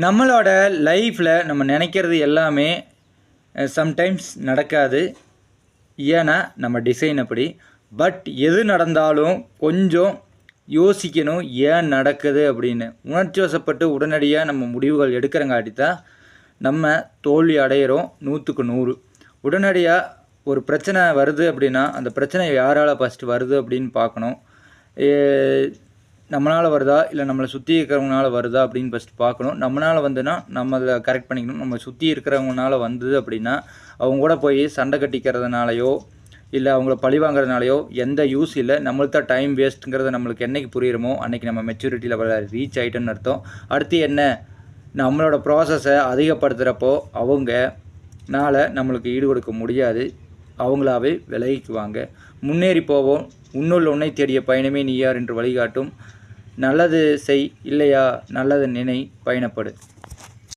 நம்மளோட லைஃப்பில் நம்ம நினைக்கிறது எல்லாமே சம்டைம்ஸ் நடக்காது. ஏன்னா நம்ம டிசைன் அப்படி. பட் எது நடந்தாலும் கொஞ்சம் யோசிக்கணும், ஏன் நடக்குது அப்படின்னு. உணர்ச்சி வசப்பட்டு உடனடியாக நம்ம முடிவுகள் எடுக்கிறங்காட்டி தான் நம்ம தோல்வி அடைகிறோம் 100க்கு 100. உடனடியாக ஒரு பிரச்சனை வருது அப்படின்னா அந்த பிரச்சனை யாரால் ஃபஸ்ட்டு வருது அப்படின்னு பார்க்கணும். நம்மளால் வருதா இல்லை நம்மளை சுற்றி இருக்கிறவங்களால வருதா அப்படின்னு ஃபஸ்ட்டு பார்க்கணும். நம்மளால் வந்துன்னா நம்ம அதை கரெக்ட் பண்ணிக்கணும். நம்ம சுற்றி இருக்கிறவங்கனால வந்தது அப்படின்னா அவங்க கூட போய் சண்டை கட்டிக்கிறதுனாலையோ இல்லை அவங்கள பழி வாங்குறதுனாலையோ எந்த யூஸ் இல்லை. நம்மளுக்கு தான் டைம் வேஸ்ட்டுங்கிறது நம்மளுக்கு என்றைக்கு புரியுமோ அன்றைக்கி நம்ம மெச்சூரிட்டி லெவலில் ரீச் ஆகிட்டோன்னு அர்த்தம். அடுத்து என்ன, நம்மளோட ப்ராசஸை அதிகப்படுத்துகிறப்போ அவங்கனால நம்மளுக்கு ஈடு கொடுக்க முடியாது, அவங்களாவே விலகிக்குவாங்க. முன்னேறி போவோம். உன்னுள் உன்னை தேடிய பயணமே நீ யார் என்று வழிகாட்டும். நல்லது செய், இல்லையா நல்லது நினை, பயணப்படு.